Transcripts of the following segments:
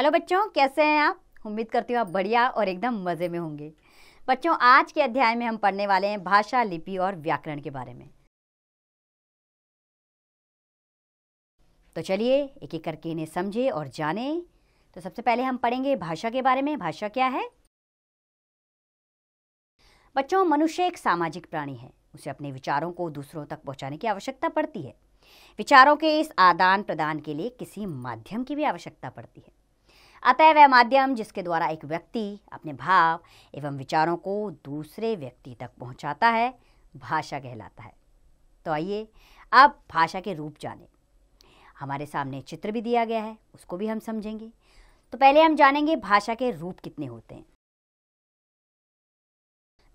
Hello बच्चों, कैसे हैं आप? उम्मीद करती हूँ आप बढ़िया और एकदम मज़े में होंगे। बच्चों, आज के अध्याय में हम पढ़ने वाले हैं भाषा, लिपि और व्याकरण के बारे में। तो चलिए एक एक करके इन्हें समझे और जाने। तो सबसे पहले हम पढ़ेंगे भाषा के बारे में। भाषा क्या है? बच्चों, मनुष्य एक सामाजिक प्राणी है। उसे अपने विचारों को दूसरों तक पहुँचाने की आवश्यकता पड़ती है। विचारों के इस आदान प्रदान के लिए किसी माध्यम की भी आवश्यकता पड़ती है। अतः वह माध्यम जिसके द्वारा एक व्यक्ति अपने भाव एवं विचारों को दूसरे व्यक्ति तक पहुंचाता है, भाषा कहलाता है। तो आइए अब भाषा के रूप जानें। हमारे सामने चित्र भी दिया गया है, उसको भी हम समझेंगे। तो पहले हम जानेंगे भाषा के रूप कितने होते हैं।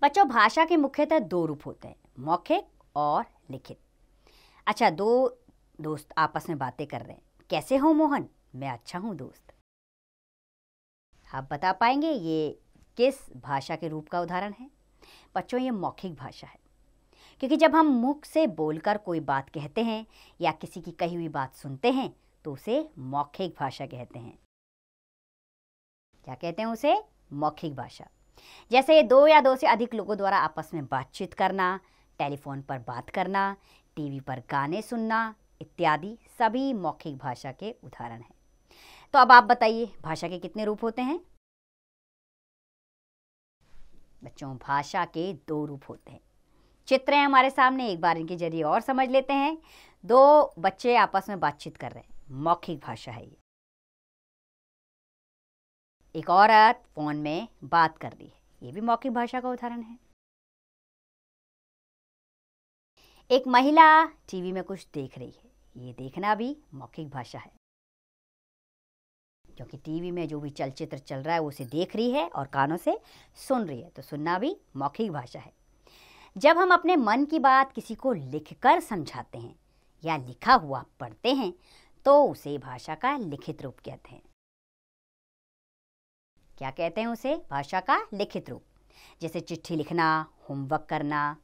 बच्चों, भाषा के मुख्यतः दो रूप होते हैं, मौखिक और लिखित। अच्छा, दो दोस्त आपस में बातें कर रहे हैं। कैसे हो मोहन? मैं अच्छा हूँ दोस्त। आप बता पाएंगे ये किस भाषा के रूप का उदाहरण है? बच्चों, ये मौखिक भाषा है, क्योंकि जब हम मुख से बोलकर कोई बात कहते हैं या किसी की कही हुई बात सुनते हैं तो उसे मौखिक भाषा कहते हैं। क्या कहते हैं उसे? मौखिक भाषा। जैसे दो या दो से अधिक लोगों द्वारा आपस में बातचीत करना, टेलीफोन पर बात करना, टीवी पर गाने सुनना इत्यादि सभी मौखिक भाषा के उदाहरण हैं। तो अब आप बताइए, भाषा के कितने रूप होते हैं? बच्चों, भाषा के दो रूप होते हैं। चित्र है हमारे सामने, एक बार इनके जरिए और समझ लेते हैं। दो बच्चे आपस में बातचीत कर रहे हैं, मौखिक भाषा है ये। एक औरत फोन में बात कर रही है, ये भी मौखिक भाषा का उदाहरण है। एक महिला टीवी में कुछ देख रही है, ये देखना भी मौखिक भाषा है, क्योंकि टीवी में जो भी चलचित्र चल रहा है वो उसे देख रही है और कानों से सुन रही है, तो सुनना भी मौखिक भाषा है। जब हम अपने मन की बात किसी को लिखकर समझाते हैं या लिखा हुआ पढ़ते हैं तो उसे भाषा का लिखित रूप कहते हैं। क्या कहते हैं उसे? भाषा का लिखित रूप। जैसे चिट्ठी लिखना, होमवर्क करना,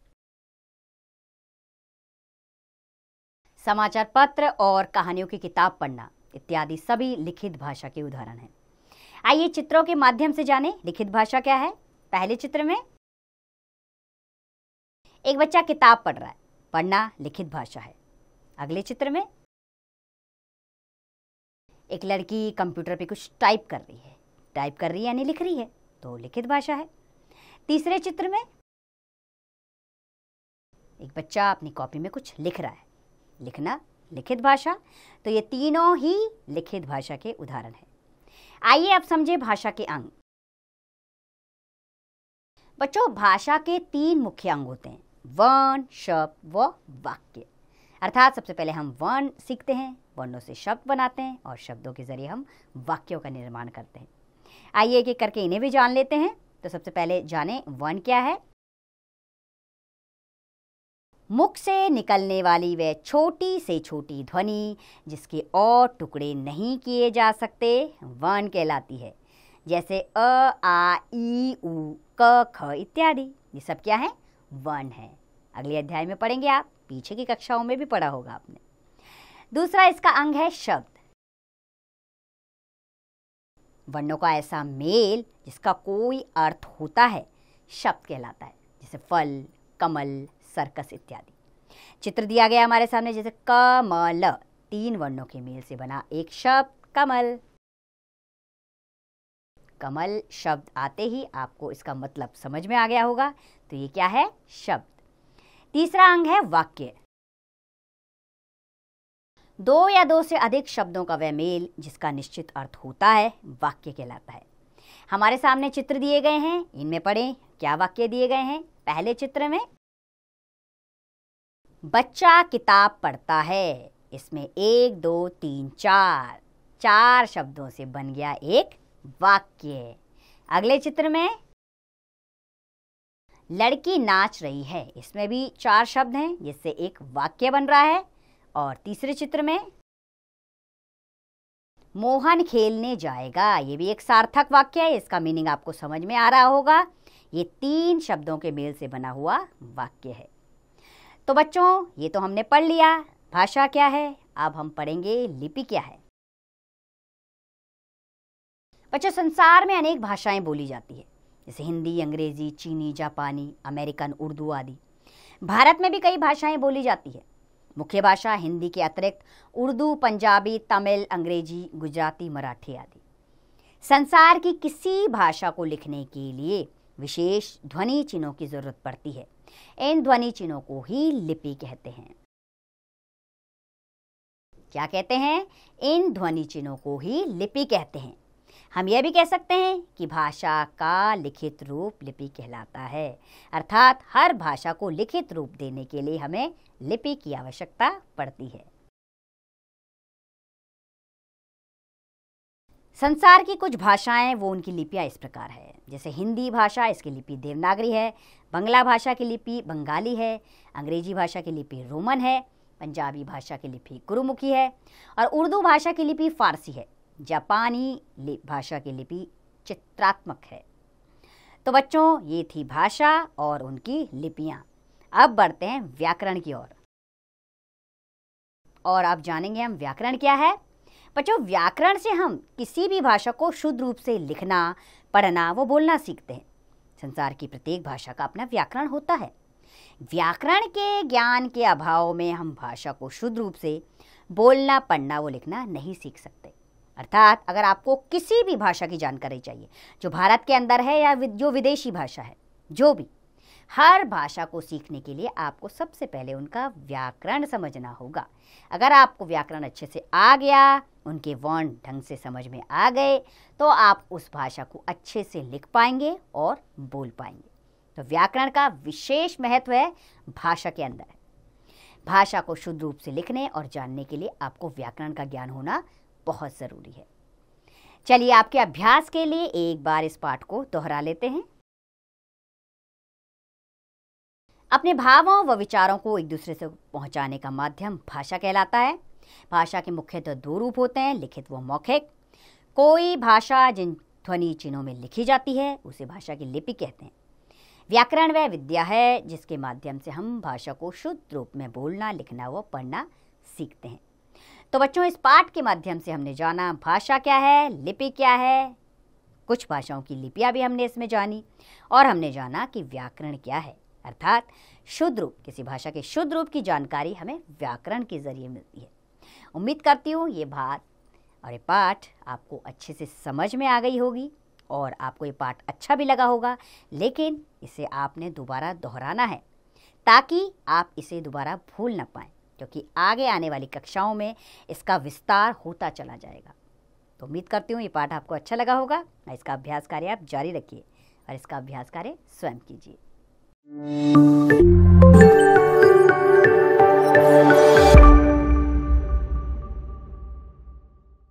समाचार पत्र और कहानियों की किताब पढ़ना इत्यादि सभी लिखित भाषा के उदाहरण हैं। आइए चित्रों के माध्यम से जानें लिखित भाषा क्या है। पहले चित्र में एक बच्चा किताब पढ़ रहा है, पढ़ना लिखित भाषा है। अगले चित्र में एक लड़की कंप्यूटर पे कुछ टाइप कर रही है यानी लिख रही है, तो लिखित भाषा है। तीसरे चित्र में एक बच्चा अपनी कॉपी में कुछ लिख रहा है, लिखना लिखित भाषा। तो ये तीनों ही लिखित भाषा के उदाहरण हैं। आइए अब समझे भाषा के अंग। बच्चों, भाषा के तीन मुख्य अंग होते हैं, वर्ण, शब्द व वाक्य। अर्थात सबसे पहले हम वर्ण सीखते हैं, वर्णों से शब्द बनाते हैं और शब्दों के जरिए हम वाक्यों का निर्माण करते हैं। आइए एक एक करके इन्हें भी जान लेते हैं। तो सबसे पहले जानें वर्ण क्या है। मुख से निकलने वाली वह छोटी से छोटी ध्वनि जिसके और टुकड़े नहीं किए जा सकते वर्ण कहलाती है। जैसे अ, आ, ई, उ, क, ख इत्यादि, ये सब क्या है? वर्ण है। अगले अध्याय में पढ़ेंगे आप, पीछे की कक्षाओं में भी पढ़ा होगा आपने। दूसरा इसका अंग है शब्द। वर्णों का ऐसा मेल जिसका कोई अर्थ होता है शब्द कहलाता है। जैसे फल, कमल, सर्कस इत्यादि। चित्र दिया गया हमारे सामने, जैसे कमल, तीन वर्णों के मेल से बना एक शब्द कमल। कमल शब्द आते ही आपको इसका मतलब समझ में आ गया होगा, तो ये क्या है? शब्द। तीसरा अंग है वाक्य। दो या दो से अधिक शब्दों का वह मेल जिसका निश्चित अर्थ होता है वाक्य कहलाता है। हमारे सामने चित्र दिए गए हैं, इनमें पढ़ें क्या वाक्य दिए गए हैं। पहले चित्र में बच्चा किताब पढ़ता है, इसमें 1 2 3 4 शब्दों से बन गया एक वाक्य। अगले चित्र में लड़की नाच रही है, इसमें भी 4 शब्द हैं जिससे एक वाक्य बन रहा है। और तीसरे चित्र में मोहन खेलने जाएगा, ये भी एक सार्थक वाक्य है, इसका मीनिंग आपको समझ में आ रहा होगा। ये 3 शब्दों के मेल से बना हुआ वाक्य है। तो बच्चों, ये तो हमने पढ़ लिया भाषा क्या है। अब हम पढ़ेंगे लिपि क्या है। बच्चों, संसार में अनेक भाषाएं बोली जाती है, जैसे हिंदी, अंग्रेजी, चीनी, जापानी, अमेरिकन, उर्दू आदि। भारत में भी कई भाषाएं बोली जाती है। मुख्य भाषा हिंदी के अतिरिक्त उर्दू, पंजाबी, तमिल, अंग्रेजी, गुजराती, मराठी आदि। संसार की किसी भाषा को लिखने के लिए विशेष ध्वनि चिन्हों की जरूरत पड़ती है। इन ध्वनि चिन्हों को ही लिपि कहते हैं। क्या कहते हैं? इन ध्वनि चिन्हों को ही लिपि कहते हैं। हम यह भी कह सकते हैं कि भाषा का लिखित रूप लिपि कहलाता है, अर्थात हर भाषा को लिखित रूप देने के लिए हमें लिपि की आवश्यकता पड़ती है। संसार की कुछ भाषाएं वो उनकी लिपियां इस प्रकार है, जैसे हिंदी भाषा, इसकी लिपि देवनागरी है। बंगला भाषा की लिपि बंगाली है। अंग्रेजी भाषा की लिपि रोमन है। पंजाबी भाषा की लिपि गुरुमुखी है और उर्दू भाषा की लिपि फारसी है। जापानी भाषा की लिपि चित्रात्मक है। तो बच्चों, ये थी भाषा और उनकी लिपियां। अब बढ़ते हैं व्याकरण की ओर और आप जानेंगे हम व्याकरण क्या है। बच्चों, व्याकरण से हम किसी भी भाषा को शुद्ध रूप से लिखना, पढ़ना व बोलना सीखते हैं। संसार की प्रत्येक भाषा का अपना व्याकरण होता है। व्याकरण के ज्ञान के अभाव में हम भाषा को शुद्ध रूप से बोलना, पढ़ना व लिखना नहीं सीख सकते। अर्थात अगर आपको किसी भी भाषा की जानकारी चाहिए, जो भारत के अंदर है या जो विदेशी भाषा है, जो भी, हर भाषा को सीखने के लिए आपको सबसे पहले उनका व्याकरण समझना होगा। अगर आपको व्याकरण अच्छे से आ गया, उनके वर्ण ढंग से समझ में आ गए, तो आप उस भाषा को अच्छे से लिख पाएंगे और बोल पाएंगे। तो व्याकरण का विशेष महत्व है भाषा के अंदर। भाषा को शुद्ध रूप से लिखने और जानने के लिए आपको व्याकरण का ज्ञान होना बहुत ज़रूरी है। चलिए, आपके अभ्यास के लिए एक बार इस पाठ को दोहरा लेते हैं। अपने भावों व विचारों को एक दूसरे से पहुंचाने का माध्यम भाषा कहलाता है। भाषा के मुख्यतः दो रूप होते हैं, लिखित व मौखिक। कोई भाषा जिन ध्वनि चिन्हों में लिखी जाती है उसे भाषा की लिपि कहते हैं। व्याकरण वह विद्या है जिसके माध्यम से हम भाषा को शुद्ध रूप में बोलना, लिखना व पढ़ना सीखते हैं। तो बच्चों, इस पाठ के माध्यम से हमने जाना भाषा क्या है, लिपि क्या है, कुछ भाषाओं की लिपियां भी हमने इसमें जानी और हमने जाना कि व्याकरण क्या है, अर्थात शुद्ध रूप, किसी भाषा के शुद्ध रूप की जानकारी हमें व्याकरण के जरिए मिलती है। उम्मीद करती हूँ ये बात और ये पाठ आपको अच्छे से समझ में आ गई होगी और आपको ये पाठ अच्छा भी लगा होगा, लेकिन इसे आपने दोबारा दोहराना है ताकि आप इसे दोबारा भूल ना पाएँ, क्योंकि आगे आने वाली कक्षाओं में इसका विस्तार होता चला जाएगा। तो उम्मीद करती हूँ ये पाठ आपको अच्छा लगा होगा। इसका अभ्यास कार्य आप जारी रखिए और इसका अभ्यास कार्य स्वयं कीजिए।